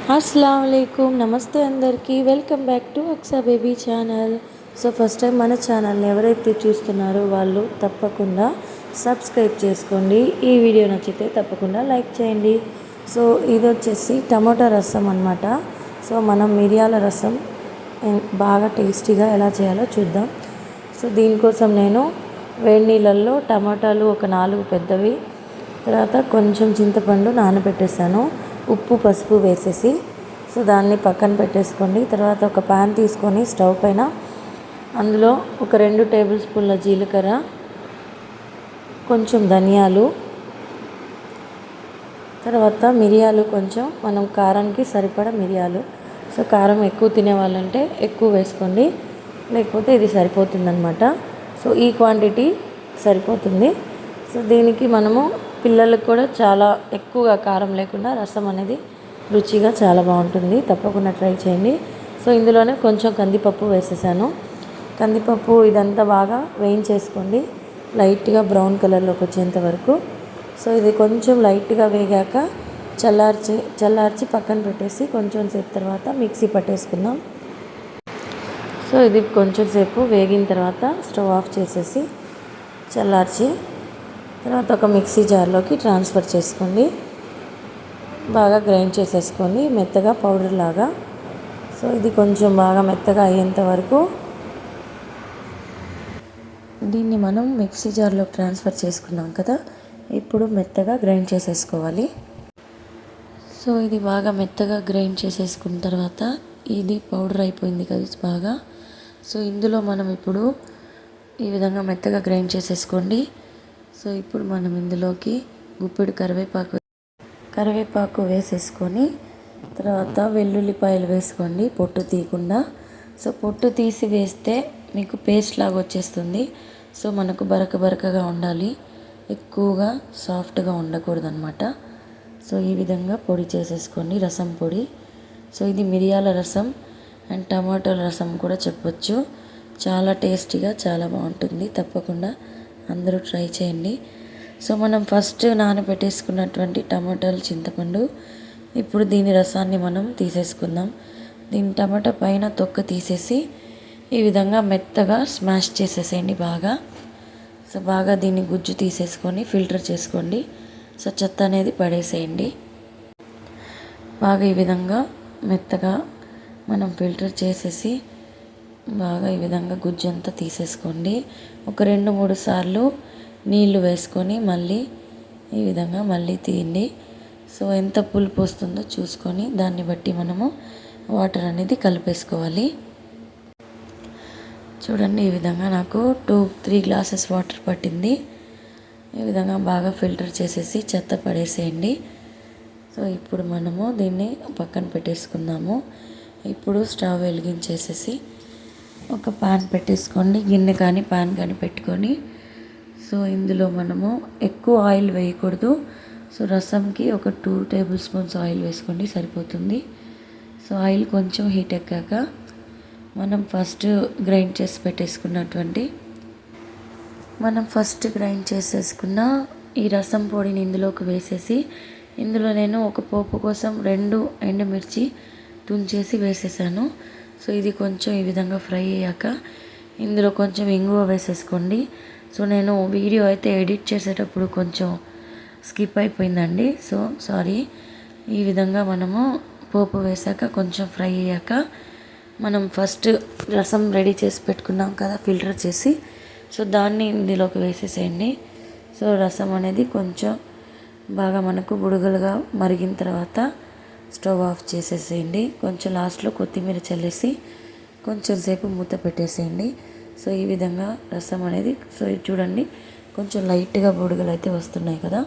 అస్సలాముఅలైకుం నమస్తే అందరికీ welcome back to Aqsa baby channel. So first time మన ఛానల్ని ఎవరైతే చూస్తున్నారో వాళ్ళు తప్పకుండా సబ్స్క్రైబ్ చేసుకోండి. ఈ వీడియో నచ్చితే తప్పకుండా లైక్ చేయండి. సో ఇది వచ్చేసి టమాటా రసం అన్నమాట. సో మనం మిరియాల రసం బాగా టేస్టీగా ఎలా చేయాలో చూద్దాం. సో దీనికోసం నేను వేడి నీళ్ళల్లో టమాటాలు ఒక 4 పెద్దవి, తర్వాత కొంచెం చింతపండు నానబెట్టేసాను, ఉప్పు పసుపు వేసేసి. సో దాన్ని పక్కన పెట్టేసుకోండి. తర్వాత ఒక ప్యాన్ తీసుకొని స్టవ్ పైన అందులో ఒక 2 టేబుల్ స్పూన్ల జీలకర్ర, కొంచెం ధనియాలు, తర్వాత మిరియాలు, కొంచెం మనం కారానికి సరిపడా మిరియాలు. సో కారం ఎక్కువ తినే వాళ్ళంటే ఎక్కువ వేసుకోండి, లేకపోతే ఇది సరిపోతుందన్నమాట. సో ఈ క్వాంటిటీ సరిపోతుంది. సో దీనికి మనము పిల్లలకు కూడా చాలా ఎక్కువగా కారం లేకుండా రసం అనేది రుచిగా చాలా బాగుంటుంది. తప్పకుండా ట్రై చేయండి. సో ఇందులోనే కొంచెం కందిపప్పు వేసేసాను. కందిపప్పు ఇదంతా బాగా వేయించేసుకోండి, లైట్గా బ్రౌన్ కలర్లోకి వచ్చేంత వరకు. సో ఇది కొంచెం లైట్గా వేగాక చల్లార్చి పక్కన పెట్టేసి కొంచెం సేపు తర్వాత మిక్సీ పట్టేసుకుందాం. సో ఇది కొంచెం సేపు వేగిన తర్వాత స్టవ్ ఆఫ్ చేసేసి చల్లార్చి తర్వాత ఒక మిక్సీ జార్లోకి ట్రాన్స్ఫర్ చేసుకోండి. బాగా గ్రైండ్ చేసేసుకోండి మెత్తగా పౌడర్ లాగా. సో ఇది కొంచెం బాగా మెత్తగా అయ్యేంత వరకు దీన్ని మనం మిక్సీ జార్లోకి ట్రాన్స్ఫర్ చేసుకున్నాం కదా, ఇప్పుడు మెత్తగా గ్రైండ్ చేసేసుకోవాలి. సో ఇది బాగా మెత్తగా గ్రైండ్ చేసేసుకున్న తర్వాత ఇది పౌడర్ అయిపోయింది కదా బాగా. సో ఇందులో మనం ఇప్పుడు ఈ విధంగా మెత్తగా గ్రైండ్ చేసేసుకోండి. సో ఇప్పుడు మనం ఇందులోకి గుప్పెడు కరివేపాకు వేసేసుకొని తర్వాత వెల్లుల్లిపాయలు వేసుకోండి పొట్టు తీయకుండా. సో పొట్టు తీసి వేస్తే మీకు పేస్ట్ లాగా వచ్చేస్తుంది. సో మనకు బరకగా ఉండాలి, ఎక్కువగా సాఫ్ట్గా ఉండకూడదు అనమాట. సో ఈ విధంగా పొడి చేసేసుకోండి, రసం పొడి. సో ఇది మిరియాల రసం అండ్ టమాటోల రసం కూడా చెప్పొచ్చు. చాలా టేస్టీగా చాలా బాగుంటుంది. తప్పకుండా అందరూ ట్రై చేయండి. సో మనం ఫస్ట్ నానబెట్టేసుకున్నటువంటి టమాటాలు, చింతపండు, ఇప్పుడు దీని రసాన్ని మనం తీసేసుకుందాం. దీని టమాటా పైన తొక్క తీసేసి ఈ విధంగా మెత్తగా స్మాష్ చేసేసేయండి బాగా. సో బాగా దీన్ని గుజ్జు తీసేసుకొని ఫిల్టర్ చేసుకోండి. సో చెత్త అనేది పడేసేయండి. బాగా ఈ విధంగా మెత్తగా మనం ఫిల్టర్ చేసేసి బాగా ఈ విధంగా గుజ్జు అంతా తీసేసుకోండి. ఒక 2-3 సార్లు నీళ్లు వేసుకొని మళ్ళీ ఈ విధంగా మళ్ళీ తీయండి. సో ఎంత పులుపు వస్తుందో చూసుకొని దాన్ని బట్టి మనము వాటర్ అనేది కలిపేసుకోవాలి. చూడండి ఈ విధంగా నాకు 2-3 గ్లాసెస్ వాటర్ పట్టింది. ఈ విధంగా బాగా ఫిల్టర్ చేసేసి చెత్త పడేసేయండి. సో ఇప్పుడు మనము దీన్ని పక్కన పెట్టేసుకుందాము. ఇప్పుడు స్టవ్ వెలిగించేసేసి ఒక పాన్ పెట్టేసుకోండి, గిన్నె కానీ పాన్ కానీ పెట్టుకొని. సో ఇందులో మనము ఎక్కువ ఆయిల్ వేయకూడదు. సో రసంకి ఒక 2 టేబుల్ స్పూన్స్ ఆయిల్ వేసుకోండి సరిపోతుంది. సో ఆయిల్ కొంచెం హీట్ ఎక్కాక మనం ఫస్ట్ గ్రైండ్ చేసేసుకున్న ఈ రసం పొడిని ఇందులోకి వేసేసి, ఇందులో నేను ఒక పోపు కోసం 2 ఎండుమిర్చి తుంచేసి వేసేసాను. సో ఇది కొంచెం ఈ విధంగా ఫ్రై అయ్యాక ఇందులో కొంచెం ఇంగువ వేసేసుకోండి. సో నేను వీడియో అయితే ఎడిట్ చేసేటప్పుడు కొంచెం స్కిప్ అయిపోయిందండి, సో సారీ. ఈ విధంగా మనము పోపు వేసాక కొంచెం ఫ్రై అయ్యాక మనం ఫస్ట్ రసం రెడీ చేసి పెట్టుకున్నాం కదా ఫిల్టర్ చేసి, సో దాన్ని ఇందులోకి వేసేసేయండి. సో రసం అనేది కొంచెం బాగా మనకు బుడగలుగా మరిగిన తర్వాత స్టవ్ ఆఫ్ చేసేసేయండి. కొంచెం లాస్ట్లో కొత్తిమీర చల్లేసి కొంచెం సేపు మూత పెట్టేసేయండి. సో ఈ విధంగా రసం అనేది, సో చూడండి కొంచెం లైట్గా బుడగలు అయితే వస్తున్నాయి కదా.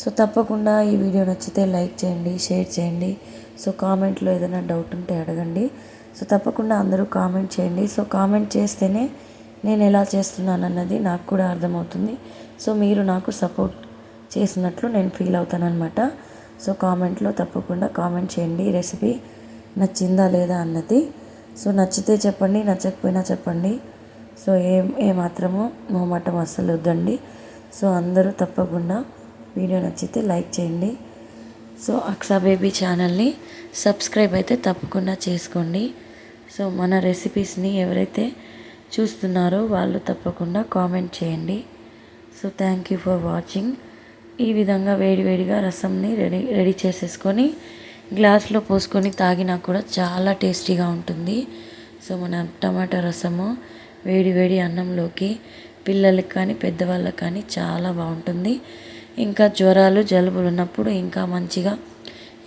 సో తప్పకుండా ఈ వీడియో నచ్చితే లైక్ చేయండి, షేర్ చేయండి. సో కామెంట్లో ఏదైనా డౌట్ ఉంటే అడగండి. సో తప్పకుండా అందరూ కామెంట్ చేయండి. సో కామెంట్ చేస్తేనే నేను ఎలా చేస్తున్నాను అన్నది నాకు కూడా అర్థమవుతుంది. సో మీరు నాకు సపోర్ట్ చేసినట్లు నేను ఫీల్ అవుతాను అనమాట. సో కామెంట్లో తప్పకుండా కామెంట్ చేయండి రెసిపీ నచ్చిందా లేదా అన్నది. సో నచ్చితే చెప్పండి, నచ్చకపోయినా చెప్పండి. సో ఏమాత్రము మొహమాటం అస్సలు వద్దండి. సో అందరూ తప్పకుండా వీడియో నచ్చితే లైక్ చేయండి. సో అక్సా బేబీ ఛానల్ని సబ్స్క్రైబ్ అయితే తప్పకుండా చేసుకోండి. సో మన రెసిపీస్ని ఎవరైతే చూస్తున్నారో వాళ్ళు తప్పకుండా కామెంట్ చేయండి. So thank you for watching. ఈ విధంగా వేడివేడిగా రసంని రెడీ చేసేసుకొని గ్లాస్లో పోసుకొని తాగినా కూడా చాలా టేస్టీగా ఉంటుంది. సో మన టమాటా రసము వేడి వేడి అన్నంలోకి పిల్లలకి కానీ పెద్దవాళ్ళకి కానీ చాలా బాగుంటుంది. ఇంకా జ్వరాలు జలుబులు ఉన్నప్పుడు ఇంకా మంచిగా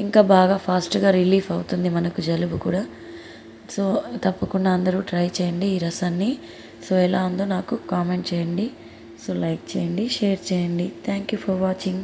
ఇంకా బాగా ఫాస్ట్గా రిలీఫ్ అవుతుంది మనకు జలుబు కూడా. సో తప్పకుండా అందరూ ట్రై చేయండి ఈ రసాన్ని. సో ఎలా ఉందో నాకు కామెంట్ చేయండి. సో లైక్ చేయండి, షేర్ చేయండి. Thank you for watching.